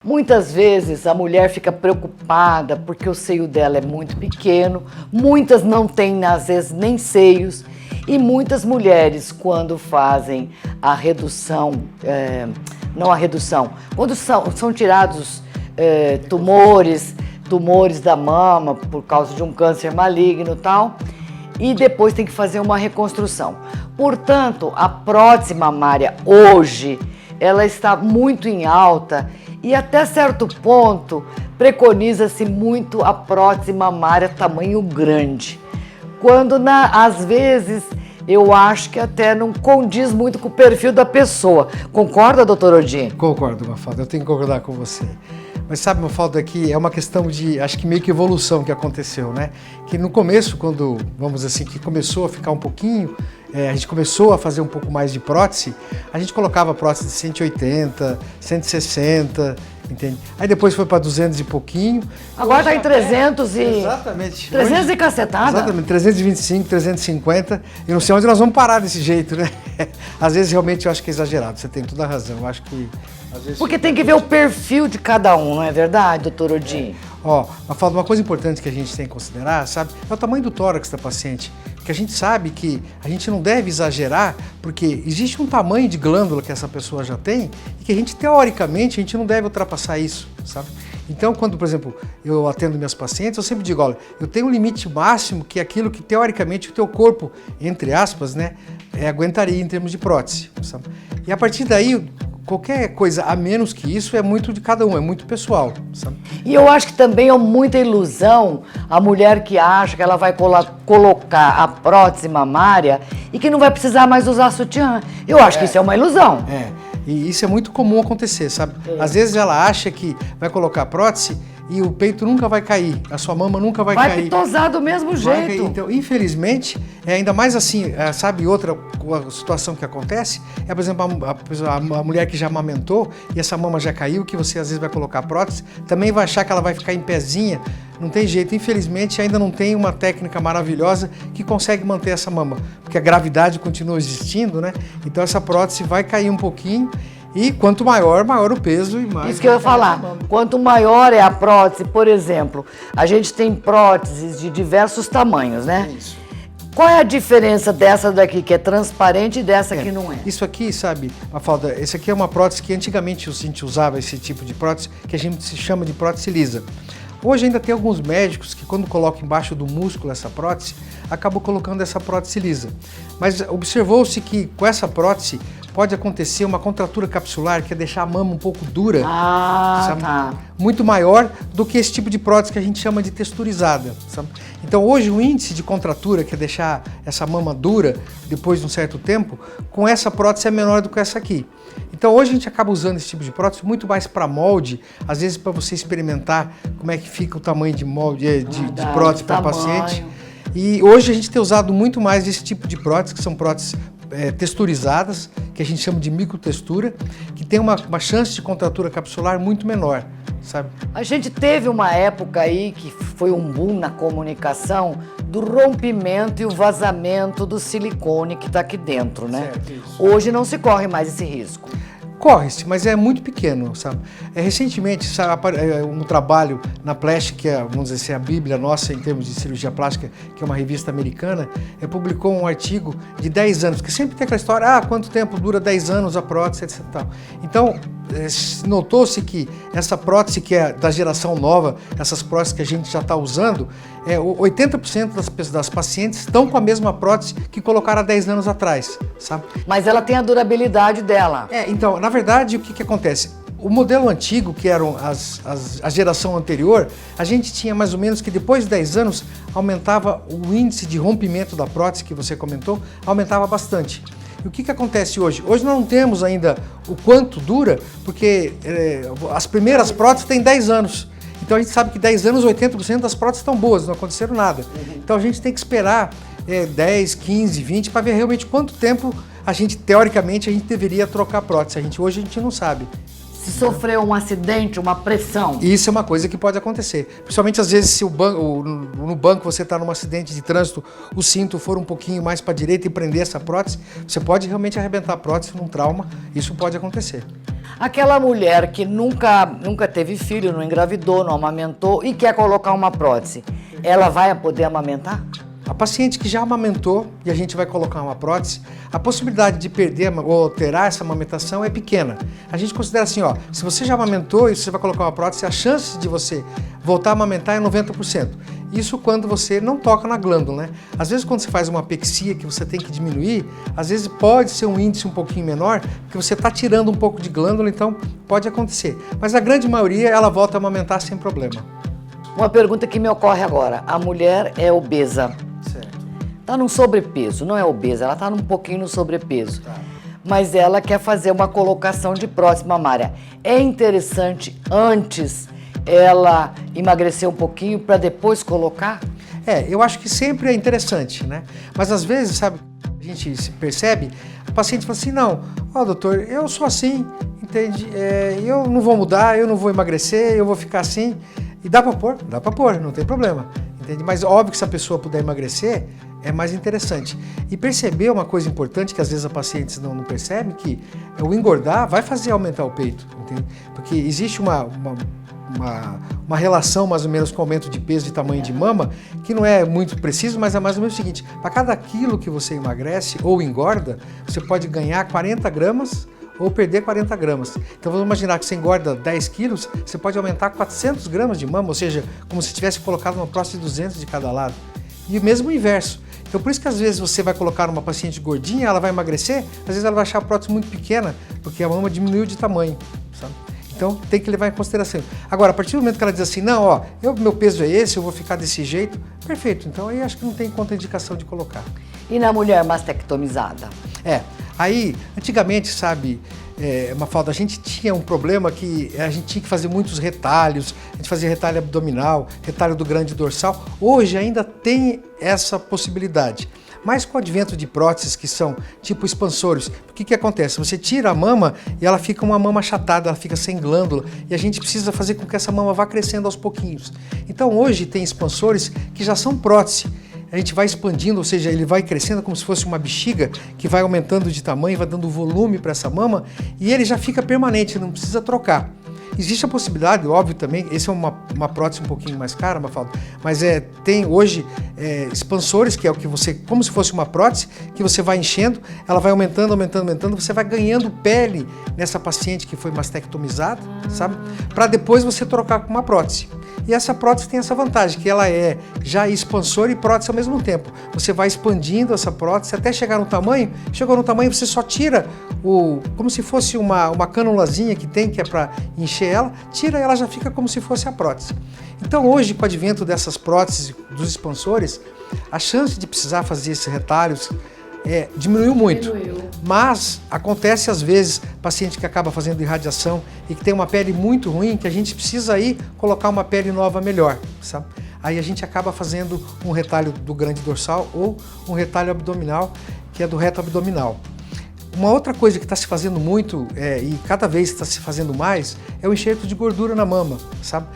Muitas vezes a mulher fica preocupada porque o seio dela é muito pequeno, muitas não têm, às vezes, nem seios, e muitas mulheres, quando fazem a redução, não a redução, quando são tirados tumores da mama por causa de um câncer maligno e tal, e depois tem que fazer uma reconstrução. Portanto, a prótese mamária hoje, ela está muito em alta e até certo ponto preconiza-se muito a prótese mamária tamanho grande. Quando às vezes eu acho que até não condiz muito com o perfil da pessoa. Concorda, doutor Odin? Concordo, Mafalda, eu tenho que concordar com você. Mas sabe, Mafalda, que é uma questão de, acho que meio que evolução que aconteceu, né? Que no começo, quando, vamos dizer assim, que começou a ficar um pouquinho, a gente começou a fazer um pouco mais de prótese, a gente colocava prótese de 180, 160, entende? Aí depois foi para 200 e pouquinho. Agora está em 300 e... Exatamente. 300 hoje, e cacetada? Exatamente, 325, 350. Eu não sei onde nós vamos parar desse jeito, né? Às vezes realmente eu acho que é exagerado, você tem toda a razão. Eu acho que... Às vezes, porque tem que ver o perfil de cada um, não é verdade, doutor Odin? Ó, uma coisa importante que a gente tem que considerar, sabe, é o tamanho do tórax da paciente. Porque a gente sabe que a gente não deve exagerar, porque existe um tamanho de glândula que essa pessoa já tem e que a gente, teoricamente, a gente não deve ultrapassar isso, sabe? Então, quando, por exemplo, eu atendo minhas pacientes, eu sempre digo, olha, eu tenho um limite máximo que é aquilo que, teoricamente, o teu corpo, entre aspas, né, aguentaria em termos de prótese, sabe? E a partir daí, qualquer coisa a menos que isso é muito de cada um, é muito pessoal, sabe? E eu acho que também é muita ilusão a mulher que acha que ela vai colocar a prótese mamária e que não vai precisar mais usar sutiã. Eu acho que isso é uma ilusão. E isso é muito comum acontecer, sabe? Às vezes ela acha que vai colocar prótese e o peito nunca vai cair, a sua mama nunca vai cair. Vai pitosar do mesmo jeito. Então, infelizmente, ainda mais assim, sabe, outra situação que acontece, por exemplo, a mulher que já amamentou e essa mama já caiu, que você às vezes vai colocar prótese, também vai achar que ela vai ficar em pezinha, não tem jeito, infelizmente ainda não tem uma técnica maravilhosa que consegue manter essa mama, porque a gravidade continua existindo, né? Então essa prótese vai cair um pouquinho. E quanto maior, maior o peso e mais... Isso que eu ia falar. Quanto maior é a prótese, por exemplo, a gente tem próteses de diversos tamanhos, né? Isso. Qual é a diferença dessa daqui que é transparente e dessa que não é? Isso aqui, sabe, Mafalda, esse aqui é uma prótese que antigamente a gente usava esse tipo de prótese, que a gente se chama de prótese lisa. Hoje ainda tem alguns médicos que quando colocam embaixo do músculo essa prótese, acabam colocando essa prótese lisa. Mas observou-se que com essa prótese pode acontecer uma contratura capsular, que é deixar a mama um pouco dura, sabe? Tá. Muito maior do que esse tipo de prótese que a gente chama de texturizada, sabe? Então hoje o índice de contratura, que é deixar essa mama dura depois de um certo tempo, com essa prótese é menor do que essa aqui. Então hoje a gente acaba usando esse tipo de prótese muito mais para molde, às vezes para você experimentar como é que fica o tamanho de molde de prótese para o paciente. E hoje a gente tem usado muito mais esse tipo de prótese, que são próteses texturizadas, que a gente chama de microtextura, que tem uma chance de contratura capsular muito menor, sabe? A gente teve uma época aí que foi um boom na comunicação do rompimento e o vazamento do silicone que está aqui dentro, né? Certo, isso. Hoje não se corre mais esse risco. Corre-se, mas é muito pequeno, sabe? Recentemente, um trabalho na Plash, que é, vamos dizer assim, a bíblia nossa em termos de cirurgia plástica, que é uma revista americana, publicou um artigo de 10 anos, que sempre tem aquela história, quanto tempo dura 10 anos a prótese, etc. Então, notou-se que essa prótese que é da geração nova, essas próteses que a gente já está usando, 80% das pacientes estão com a mesma prótese que colocaram há 10 anos atrás, sabe? Mas ela tem a durabilidade dela. Então, na verdade, o que acontece? O modelo antigo, que eram a geração anterior, a gente tinha mais ou menos que depois de 10 anos, aumentava o índice de rompimento da prótese, que você comentou, aumentava bastante. E o que acontece hoje? Hoje nós não temos ainda o quanto dura, porque as primeiras próteses têm 10 anos. Então a gente sabe que 10 anos, 80% das próteses estão boas, não aconteceram nada. Então a gente tem que esperar 10, 15, 20 para ver realmente quanto tempo teoricamente, a gente deveria trocar a prótese. Hoje a gente não sabe. Se sofreu um acidente, uma pressão. Isso é uma coisa que pode acontecer. Principalmente às vezes se no banco você está num acidente de trânsito, o cinto for um pouquinho mais para a direita e prender essa prótese, você pode realmente arrebentar a prótese num trauma. Isso pode acontecer. Aquela mulher que nunca teve filho, não engravidou, não amamentou e quer colocar uma prótese, ela vai poder amamentar? A paciente que já amamentou e a gente vai colocar uma prótese, a possibilidade de perder ou alterar essa amamentação é pequena. A gente considera assim, ó, se você já amamentou e você vai colocar uma prótese, a chance de você voltar a amamentar é 90%. Isso quando você não toca na glândula, né? Às vezes quando você faz uma apexia que você tem que diminuir, às vezes pode ser um índice um pouquinho menor, porque você está tirando um pouco de glândula, então pode acontecer. Mas a grande maioria, ela volta a amamentar sem problema. Uma pergunta que me ocorre agora, a mulher é obesa. Está num sobrepeso, não é obesa, ela está um pouquinho no sobrepeso. Mas ela quer fazer uma colocação de prótese mamária. É interessante antes ela emagrecer um pouquinho para depois colocar? Eu acho que sempre é interessante, né? Mas às vezes, sabe, a gente se percebe, o paciente fala assim, não, doutor, eu sou assim, entende? Eu não vou mudar, eu não vou emagrecer, eu vou ficar assim. E dá para pôr? Dá para pôr, não tem problema. Entende? Mas óbvio que se a pessoa puder emagrecer, é mais interessante. E perceber uma coisa importante que às vezes a paciente não percebe, que o engordar vai fazer aumentar o peito, entende? Porque existe uma relação mais ou menos com o aumento de peso e tamanho de mama, que não é muito preciso, mas é mais ou menos o seguinte, para cada quilo que você emagrece ou engorda, você pode ganhar 40 gramas ou perder 40 gramas. Então vamos imaginar que você engorda 10 quilos, você pode aumentar 400 gramas de mama, ou seja, como se tivesse colocado uma prótese de 200 de cada lado. E mesmo o inverso. Então por isso que às vezes você vai colocar uma paciente gordinha, ela vai emagrecer, às vezes ela vai achar a prótese muito pequena, porque a mama diminuiu de tamanho, sabe? Então tem que levar em consideração. Agora, a partir do momento que ela diz assim, não, meu peso é esse, eu vou ficar desse jeito, perfeito. Então aí acho que não tem contraindicação de colocar. E na mulher mastectomizada? Aí, antigamente, sabe, Mafalda, a gente tinha um problema que a gente tinha que fazer muitos retalhos, a gente fazia retalho abdominal, retalho do grande dorsal. Hoje ainda tem essa possibilidade. Mas com o advento de próteses que são tipo expansores, o que acontece? Você tira a mama e ela fica uma mama achatada, ela fica sem glândula e a gente precisa fazer com que essa mama vá crescendo aos pouquinhos. Então hoje tem expansores que já são prótese. A gente vai expandindo, ou seja, ele vai crescendo como se fosse uma bexiga que vai aumentando de tamanho, vai dando volume para essa mama e ele já fica permanente, não precisa trocar. Existe a possibilidade, óbvio também, esse é uma prótese um pouquinho mais cara, Mafalda, mas tem hoje expansores, que é o que você, como se fosse uma prótese, que você vai enchendo, ela vai aumentando, aumentando, aumentando, você vai ganhando pele nessa paciente que foi mastectomizada, sabe? Para depois você trocar com uma prótese. E essa prótese tem essa vantagem, que ela é já expansor e prótese ao mesmo tempo. Você vai expandindo essa prótese até chegar no tamanho, chegou no tamanho você só tira como se fosse uma canulazinha que tem, que é para encher ela, tira e ela já fica como se fosse a prótese. Então hoje, com o advento dessas próteses, dos expansores, a chance de precisar fazer esses retalhos diminuiu muito. Mas acontece às vezes, paciente que acaba fazendo irradiação e que tem uma pele muito ruim, que a gente precisa aí colocar uma pele nova melhor, sabe? Aí a gente acaba fazendo um retalho do grande dorsal ou um retalho abdominal, que é do reto abdominal. Uma outra coisa que está se fazendo muito e cada vez está se fazendo mais é o enxerto de gordura na mama, sabe?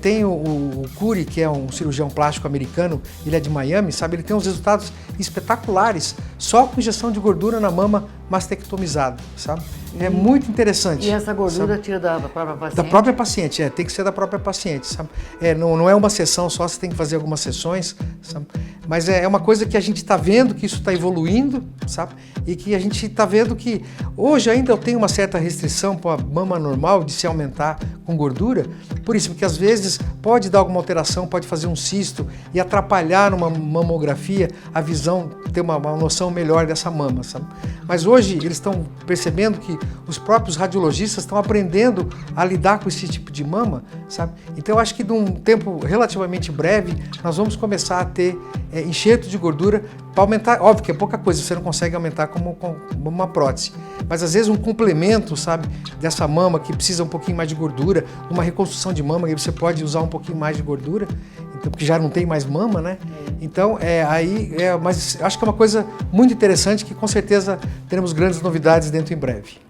Tem o Curi, que é um cirurgião plástico americano, ele é de Miami, sabe? Ele tem uns resultados espetaculares só com injeção de gordura na mama mastectomizada, sabe? É muito interessante. E essa gordura sabe? tira da própria paciente? Da própria paciente, tem que ser da própria paciente, sabe? Não é uma sessão só, você tem que fazer algumas sessões, sabe? Mas é uma coisa que a gente está vendo que isso está evoluindo, sabe? E que a gente está vendo que hoje ainda eu tenho uma certa restrição para a mama normal de se aumentar com gordura, por isso, porque às vezes pode dar alguma alteração, pode fazer um cisto e atrapalhar numa mamografia a visão, ter uma noção melhor dessa mama, sabe? Mas hoje eles estão percebendo que os próprios radiologistas estão aprendendo a lidar com esse tipo de mama, sabe? Então eu acho que num tempo relativamente breve nós vamos começar a ter enxerto de gordura para aumentar, óbvio que é pouca coisa, você não consegue aumentar como uma prótese, mas às vezes um complemento, sabe, dessa mama que precisa um pouquinho mais de gordura, uma reconstrução de mama que você pode usar um pouquinho mais de gordura, então, porque já não tem mais mama, né? Então mas acho que é uma coisa muito interessante que com certeza teremos grandes novidades dentro em breve.